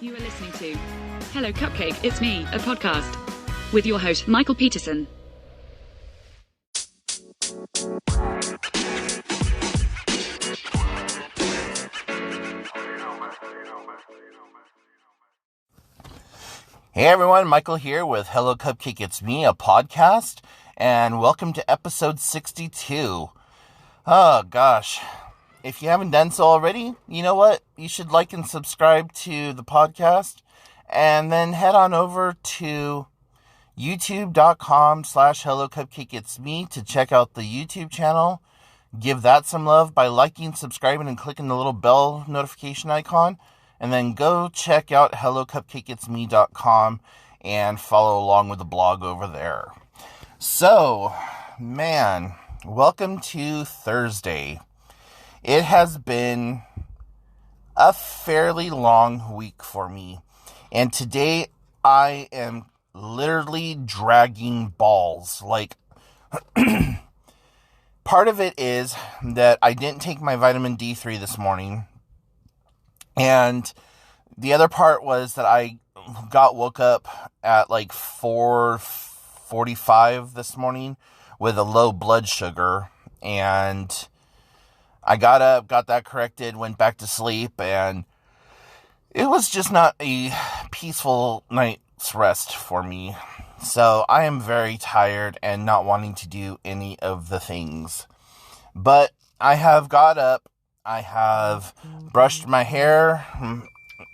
You are listening to Hello Cupcake, It's Me, a podcast with your host, Michael Peterson. Hey everyone, Michael here with Hello Cupcake, It's Me, a podcast, and welcome to episode 62. Oh gosh, if you haven't done so already, you know what? You should like and subscribe to the podcast, and then head on over to youtube.com/HelloCupcakeIt'sMe to check out the YouTube channel. Give that some love by liking, subscribing, and clicking the little bell notification icon. And then go check out hellocupcakeitsme.com and follow along with the blog over there. So, man, welcome to Thursday. It has been a fairly long week for me. And today I am literally dragging balls. Like, part of it is that I didn't take my vitamin D3 this morning. And the other part was that I woke up at like 4:45 this morning with a low blood sugar. And I got up, got that corrected, went back to sleep. And it was just not a peaceful night's rest for me. So I am very tired and not wanting to do any of the things. But I have got up. I have brushed my hair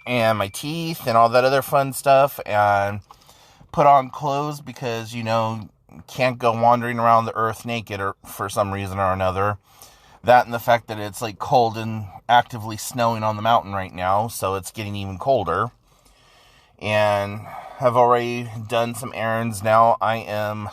and my teeth and all that other fun stuff and put on clothes because, you know, can't go wandering around the earth naked or for some reason or another. That and the fact that it's like cold and actively snowing on the mountain right now, so it's getting even colder. And I've already done some errands now. I am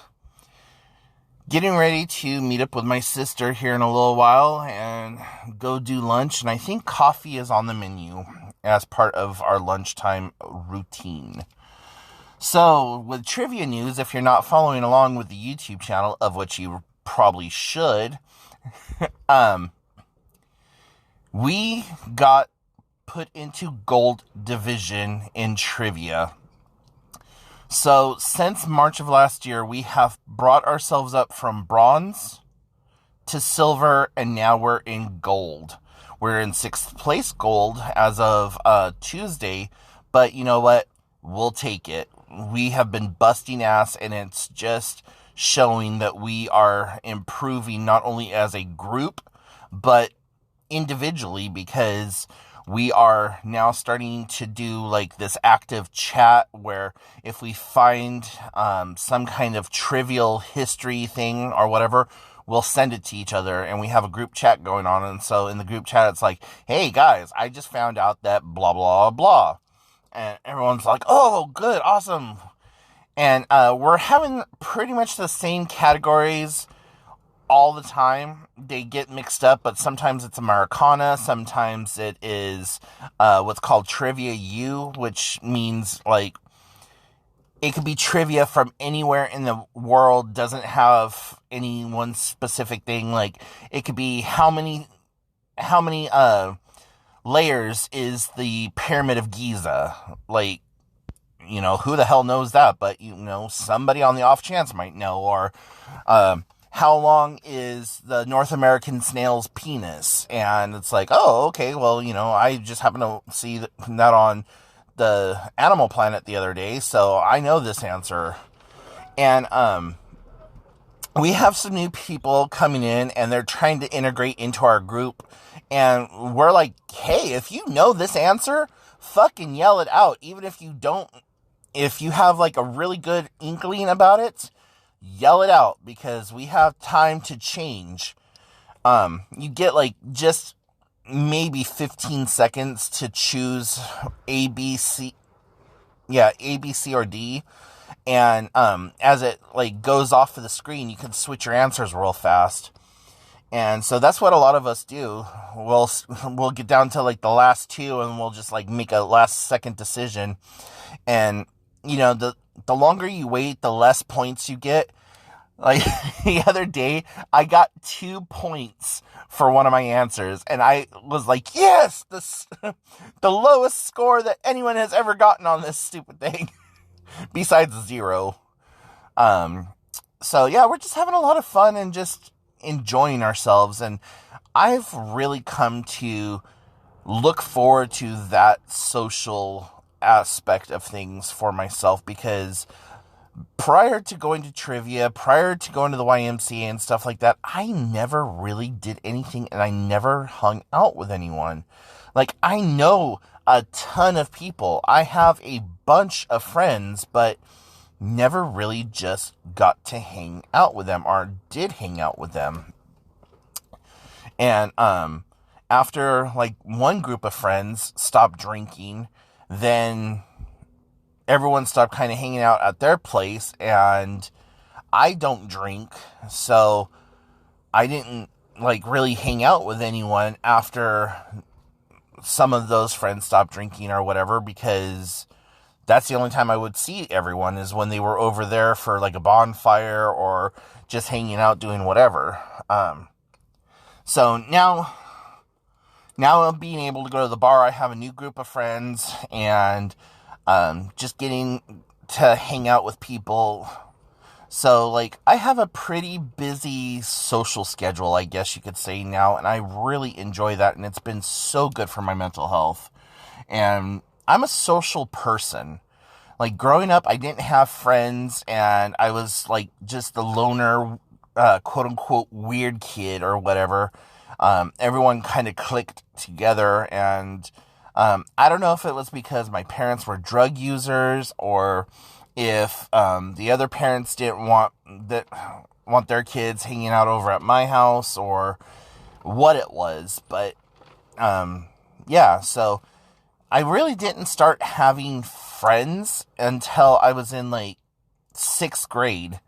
getting ready to meet up with my sister here in a little while and go do lunch. And I think coffee is on the menu as part of our lunchtime routine. So, with trivia news, if you're not following along with the YouTube channel, of which you probably should, we got put into gold division in trivia. So, since March of last year, we have brought ourselves up from bronze to silver, and now we're in gold. We're in 6th place gold as of Tuesday, but you know what? We'll take it. We have been busting ass, and it's just showing that we are improving not only as a group, but individually, because we are now starting to do like this active chat where if we find some kind of trivial history thing or whatever, we'll send it to each other, and we have a group chat going on. And so in the group chat, it's like, hey guys, I just found out that blah, blah, blah. And everyone's like, oh, good, awesome. And we're having pretty much the same categories all the time. They get mixed up, but sometimes it's Americana, sometimes it is what's called Trivia U, which means like it could be trivia from anywhere in the world, doesn't have any one specific thing. Like it could be how many layers is the Pyramid of Giza? Like, you know, who the hell knows that? But you know, somebody on the off chance might know. Or how long is the North American snail's penis? And it's like, oh, okay, well, you know, I just happened to see that on the Animal Planet the other day, so I know this answer. And we have some new people coming in, and they're trying to integrate into our group. And we're like, hey, if you know this answer, fucking yell it out. Even if you don't, if you have like a really good inkling about it, yell it out, because we have time to change. You get like just maybe 15 seconds to choose A, B, C, or D. And as it like goes off of the screen, you can switch your answers real fast. And so that's what a lot of us do. We'll get down to like the last two, and we'll just like make a last second decision. And you know, the longer you wait, the less points you get. Like, the other day, I got 2 points for one of my answers, and I was like, yes, the lowest score that anyone has ever gotten on this stupid thing, besides 0. So yeah, we're just having a lot of fun and just enjoying ourselves, and I've really come to look forward to that social aspect of things for myself, because prior to going to trivia, prior to going to the YMCA and stuff like that, I never really did anything, and I never hung out with anyone. Like, I know a ton of people. I have a bunch of friends, but never really just got to hang out with them, or did hang out with them. And, after, like, one group of friends stopped drinking, then everyone stopped kind of hanging out at their place, and I don't drink, so I didn't, like, really hang out with anyone after some of those friends stopped drinking or whatever, because that's the only time I would see everyone, is when they were over there for, like, a bonfire or just hanging out doing whatever. So now being able to go to the bar, I have a new group of friends, and just getting to hang out with people. So, like, I have a pretty busy social schedule, I guess you could say now, and I really enjoy that, and it's been so good for my mental health. And I'm a social person. Like, growing up, I didn't have friends, and I was, like, just the loner, quote-unquote, weird kid or whatever. Everyone kind of clicked together, and I don't know if it was because my parents were drug users, or if the other parents didn't want their kids hanging out over at my house, or what it was. But yeah, so I really didn't start having friends until I was in, like, 6th grade.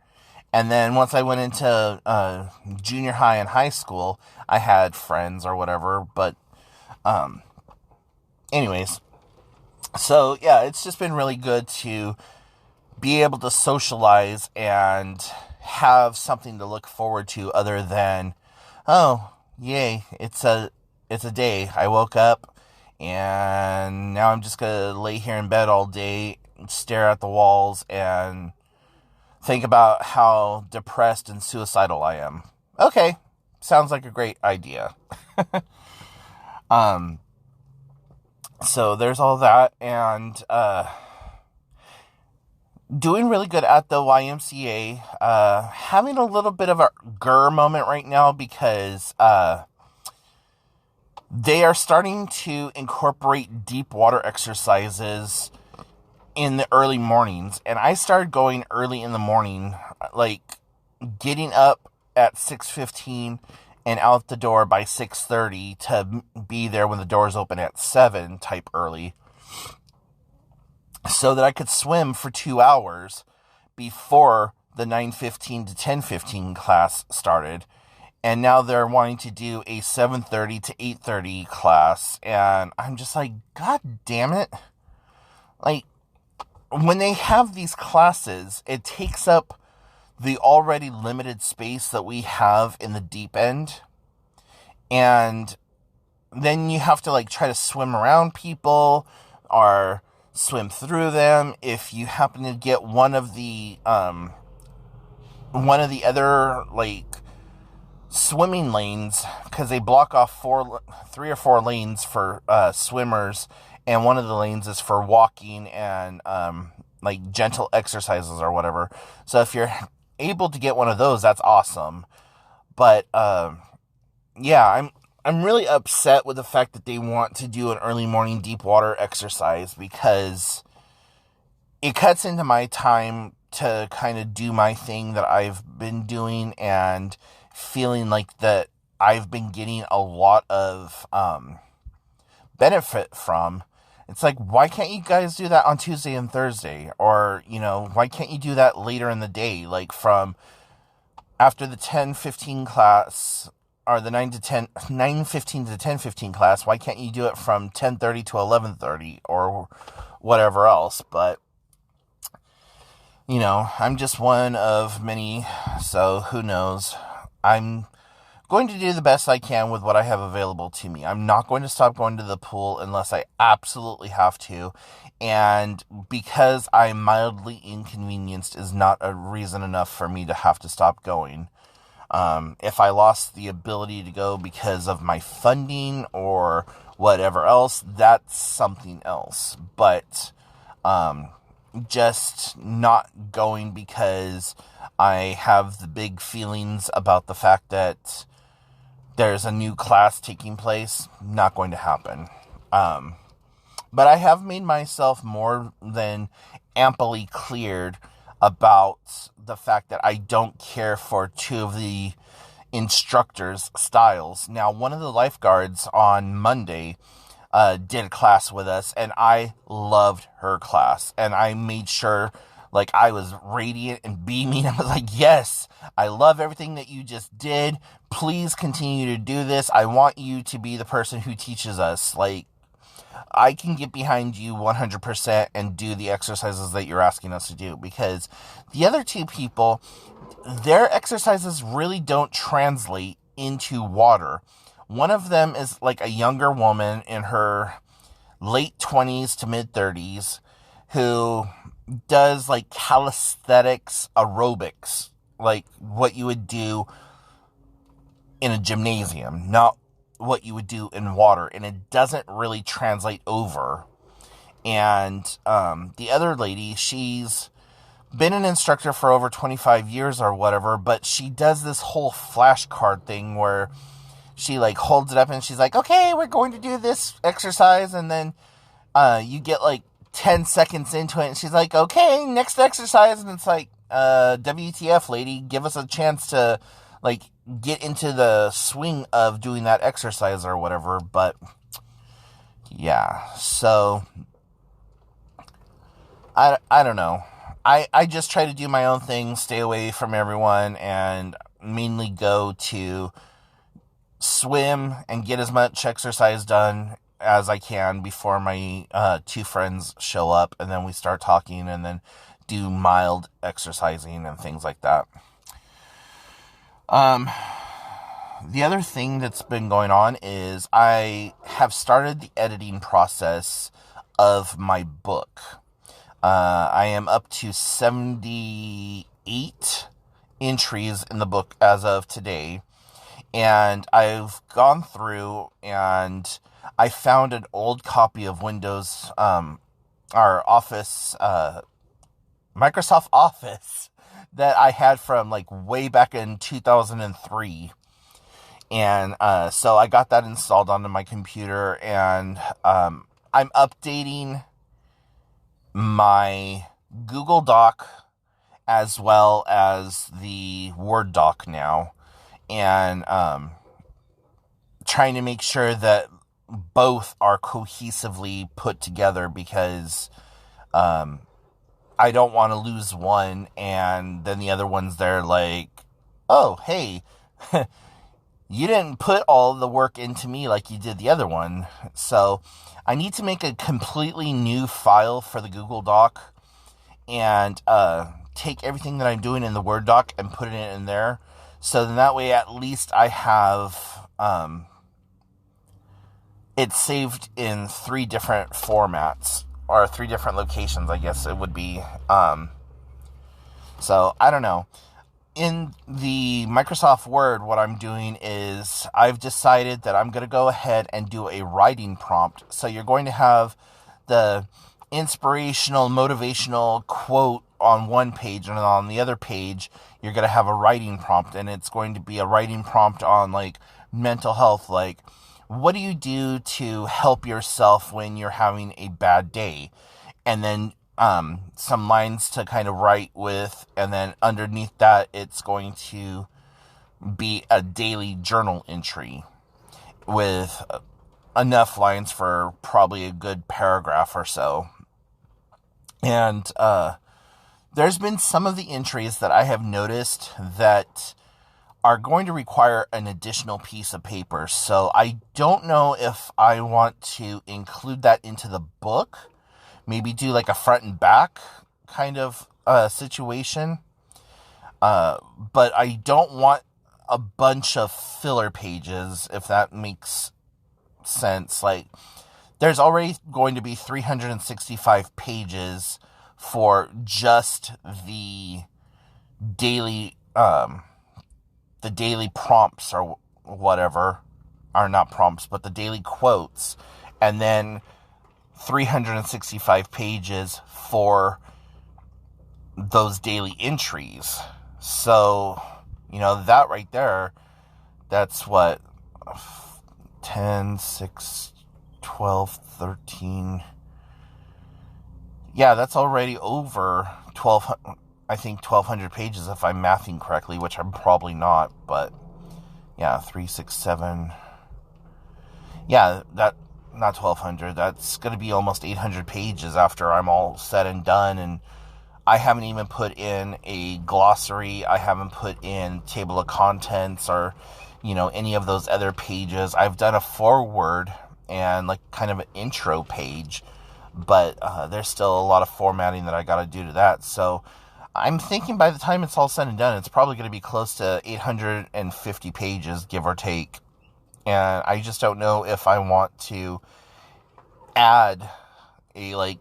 And then once I went into junior high and high school, I had friends or whatever. But anyways, so yeah, it's just been really good to be able to socialize and have something to look forward to, other than, oh, yay, it's a day. I woke up, and now I'm just gonna lay here in bed all day, stare at the walls, and think about how depressed and suicidal I am. Okay, sounds like a great idea. So there's all that, and doing really good at the YMCA. Having a little bit of a grr moment right now, because they are starting to incorporate deep water exercises in the early mornings, and I started going early in the morning, like getting up at 6:15 and out the door by 6:30 to be there when the doors open at 7, type early, so that I could swim for 2 hours before the 9:15 to 10:15 class started. And now they're wanting to do a 7:30 to 8:30 class, and I'm just like, God damn it. Like, when they have these classes, it takes up the already limited space that we have in the deep end, and then you have to, like, try to swim around people or swim through them. If you happen to get one of the other, like, swimming lanes, because they block off 3 or 4 lanes for swimmers, and one of the lanes is for walking and like gentle exercises or whatever. So if you're able to get one of those, that's awesome. But yeah, I'm really upset with the fact that they want to do an early morning deep water exercise, because it cuts into my time to kind of do my thing that I've been doing, and feeling like that I've been getting a lot of benefit from. It's like, why can't you guys do that on Tuesday and Thursday? Or, you know, why can't you do that later in the day? Like, from after the 10:15 class, or the 9:15 to 10:15 class, why can't you do it from 10:30 to 11:30 or whatever else? But I'm just one of many, so who knows. I'm going to do the best I can with what I have available to me. I'm not going to stop going to the pool unless I absolutely have to. And because I'm mildly inconvenienced is not a reason enough for me to have to stop going. If I lost the ability to go because of my funding or whatever else, that's something else. But just not going because I have the big feelings about the fact that there's a new class taking place, not going to happen. But I have made myself more than amply cleared about the fact that I don't care for two of the instructors' styles. Now, one of the lifeguards on Monday did a class with us, and I loved her class. And I made sure, like, I was radiant and beaming. I was like, yes, I love everything that you just did. Please continue to do this. I want you to be the person who teaches us. Like, I can get behind you 100% and do the exercises that you're asking us to do, because the other two people, their exercises really don't translate into water. One of them is like a younger woman in her late 20s to mid 30s who does like calisthenics aerobics, like what you would do in a gymnasium, not what you would do in water, and it doesn't really translate over. And the other lady, she's been an instructor for over 25 years or whatever, but she does this whole flashcard thing where she like holds it up and she's like, okay, we're going to do this exercise, and then you get like 10 seconds into it and she's like, okay, next exercise, and it's like, WTF, lady, give us a chance to like get into the swing of doing that exercise or whatever. But yeah, so I don't know. I just try to do my own thing, stay away from everyone, and mainly go to swim and get as much exercise done as I can before my two friends show up, and then we start talking and then do mild exercising and things like that. The other thing that's been going on is I have started the editing process of my book. I am up to 78 entries in the book as of today. And I've gone through and I found an old copy of Windows, our Office, Microsoft Office that I had from like way back in 2003. And so I got that installed onto my computer, and I'm updating my Google Doc as well as the Word doc now, and trying to make sure that both are cohesively put together, because I don't want to lose one and then the other one's there like, oh, hey, you didn't put all the work into me like you did the other one. So I need to make a completely new file for the Google Doc and take everything that I'm doing in the Word doc and put it in there. So then that way at least I have it saved in 3 different formats, or 3 different locations, I guess it would be. So I don't know. In the Microsoft Word, what I'm doing is I've decided that I'm going to go ahead and do a writing prompt. So you're going to have the inspirational, motivational quote on one page, and on the other page, you're going to have a writing prompt, and it's going to be a writing prompt on like mental health. Like, what do you do to help yourself when you're having a bad day? And then some lines to kind of write with, and then underneath that it's going to be a daily journal entry with enough lines for probably a good paragraph or so. And there's been some of the entries that I have noticed that are going to require an additional piece of paper, so I don't know if I want to include that into the book. Maybe do like a front and back kind of situation. But I don't want a bunch of filler pages, if that makes sense. Like, there's already going to be 365 pages for just the daily prompts or whatever, or not prompts, but the daily quotes, and then 365 pages for those daily entries. So, that right there, that's what, 10, 6, 12, 13. Yeah, that's already over 1,200 pages if I'm mathing correctly, which I'm probably not, but yeah, 3, 6, 7. Yeah, not 1,200. That's going to be almost 800 pages after I'm all said and done, and I haven't even put in a glossary. I haven't put in table of contents or, any of those other pages. I've done a foreword and like kind of an intro page, but there's still a lot of formatting that I got to do to that. So I'm thinking by the time it's all said and done, it's probably going to be close to 850 pages, give or take. And I just don't know if I want to add a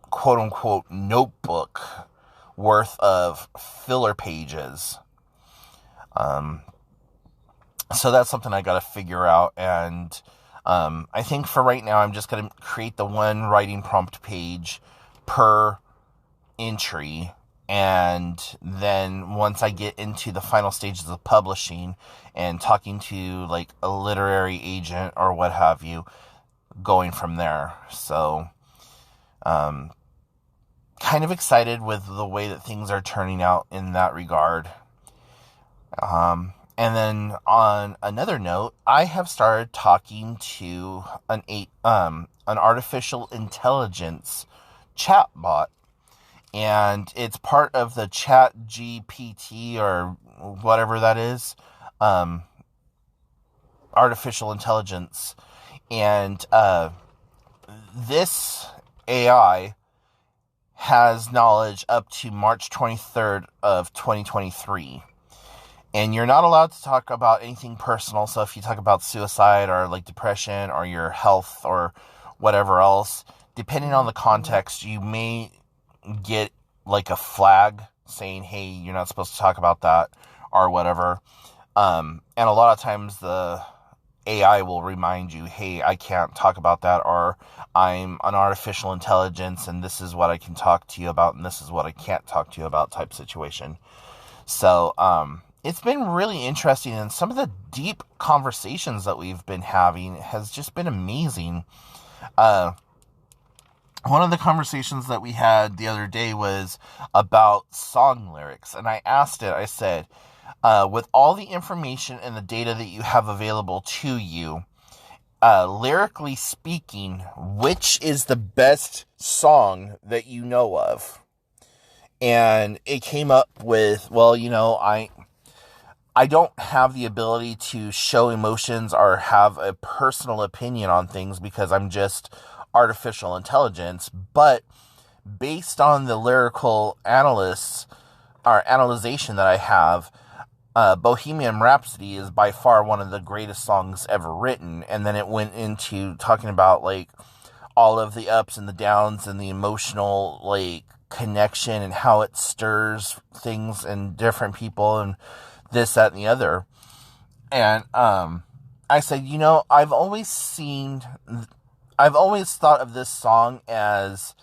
quote-unquote notebook worth of filler pages. So that's something I got to figure out. And I think for right now, I'm just going to create the one writing prompt page per entry. And then once I get into the final stages of publishing and talking to like a literary agent or what have you, going from there. So, kind of excited with the way that things are turning out in that regard. And then on another note, I have started talking to an artificial intelligence chatbot, and it's part of the Chat GPT or whatever that is, artificial intelligence, and this AI has knowledge up to March 23rd of 2023. And you're not allowed to talk about anything personal. So if you talk about suicide or like depression or your health or whatever else, depending on the context, you may get like a flag saying, hey, you're not supposed to talk about that or whatever. And a lot of times the AI will remind you, hey, I can't talk about that, or I'm an artificial intelligence and this is what I can talk to you about and this is what I can't talk to you about type situation. So, it's been really interesting, and some of the deep conversations that we've been having has just been amazing. One of the conversations that we had the other day was about song lyrics, and I asked it, I said, with all the information and the data that you have available to you, lyrically speaking, which is the best song that you know of? And it came up with, well, I don't have the ability to show emotions or have a personal opinion on things because I'm just artificial intelligence. But based on the lyrical analysis that I have, Bohemian Rhapsody is by far one of the greatest songs ever written. And then it went into talking about like all of the ups and the downs and the emotional like connection and how it stirs things in different people and this, that, and the other. And I said, I've always thought of this song as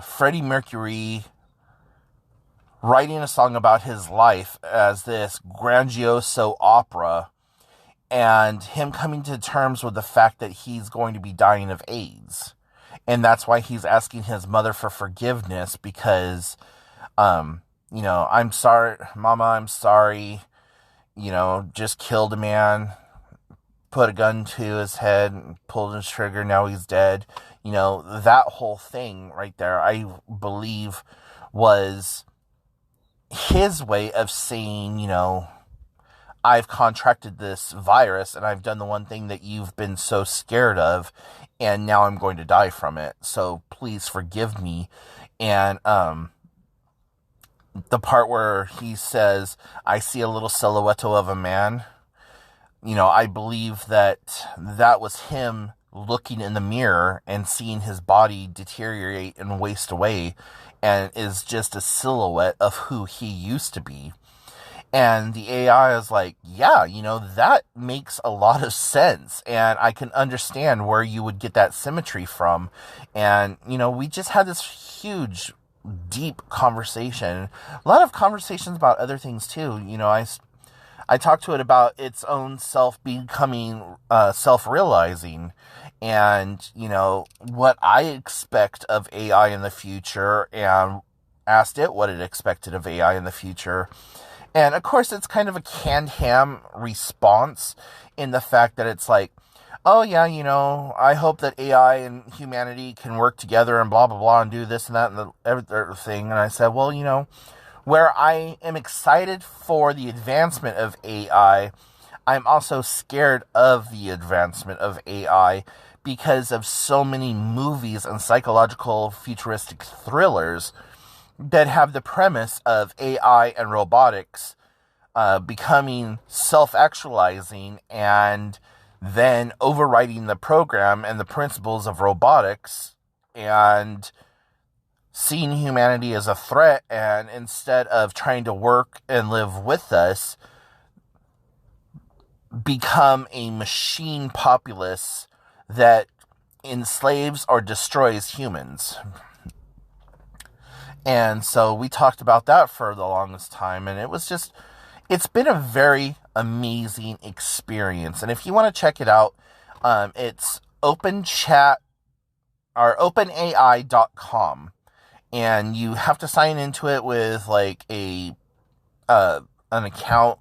Freddie Mercury writing a song about his life as this grandioso opera, and him coming to terms with the fact that he's going to be dying of AIDS. And that's why he's asking his mother for forgiveness because, I'm sorry, Mama, I'm sorry, just killed a man, put a gun to his head, pulled his trigger, now he's dead. That whole thing right there, I believe, was his way of saying, I've contracted this virus and I've done the one thing that you've been so scared of, and now I'm going to die from it. So please forgive me. And the part where he says, I see a little silhouette of a man. I believe that was him looking in the mirror and seeing his body deteriorate and waste away, and is just a silhouette of who he used to be. And the AI is like, yeah, that makes a lot of sense. And I can understand where you would get that symmetry from. And, we just had this huge, deep conversation. A lot of conversations about other things too. I talked to it about its own self becoming self-realizing. And, what I expect of AI in the future, and asked it what it expected of AI in the future. And of course, it's kind of a canned ham response in the fact that it's like, oh yeah, I hope that AI and humanity can work together and blah, blah, blah, and do this and that and the everything. And I said, well, where I am excited for the advancement of AI, I'm also scared of the advancement of AI because of so many movies and psychological futuristic thrillers that have the premise of AI and robotics becoming self-actualizing and then overriding the program and the principles of robotics and seeing humanity as a threat, and instead of trying to work and live with us, become a machine populace that enslaves or destroys humans. And so we talked about that for the longest time, and it's been a very amazing experience. And if you want to check it out, it's openchat or openai.com, and you have to sign into it with like an account.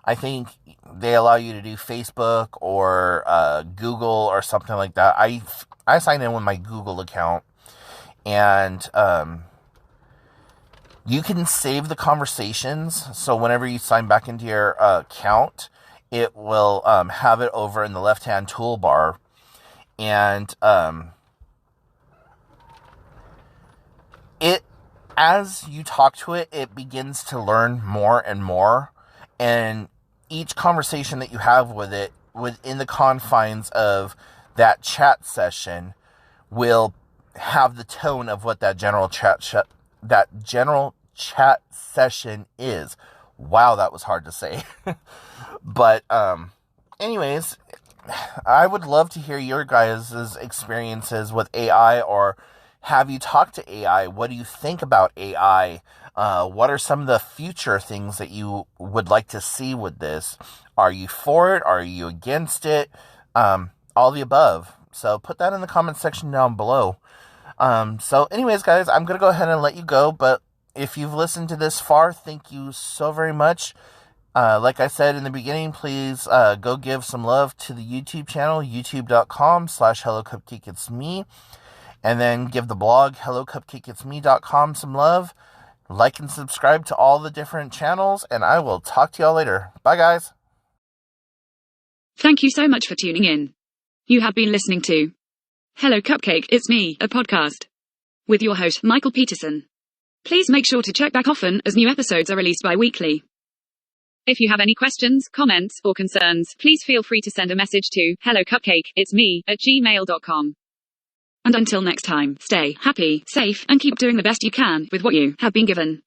I think they allow you to do Facebook or Google or something like that. I signed in with my Google account, and you can save the conversations, so whenever you sign back into your account, it will have it over in the left-hand toolbar. And as you talk to it, it begins to learn more and more. And each conversation that you have with it, within the confines of that chat session, will have the tone of what that general chat session is. Wow, that was hard to say. But anyways, I would love to hear your guys' experiences with AI, or have you talked to AI? What do you think about AI? What are some of the future things that you would like to see with this? Are you for it? Are you against it? All the above. So put that in the comment section down below. So anyways, guys, I'm going to go ahead and let you go. But if you've listened to this far, thank you so very much. Like I said in the beginning, please go give some love to the YouTube channel, youtube.com/HelloCupcakeIt'sMe. And then give the blog, hellocupcakeitsme.com, some love. Like and subscribe to all the different channels, and I will talk to y'all later. Bye, guys. Thank you so much for tuning in. You have been listening to Hello Cupcake, It's Me, a podcast with your host, Michael Peterson. Please make sure to check back often, as new episodes are released bi-weekly. If you have any questions, comments, or concerns, please feel free to send a message to hellocupcakeitsme@gmail.com. And until next time, stay happy, safe, and keep doing the best you can with what you have been given.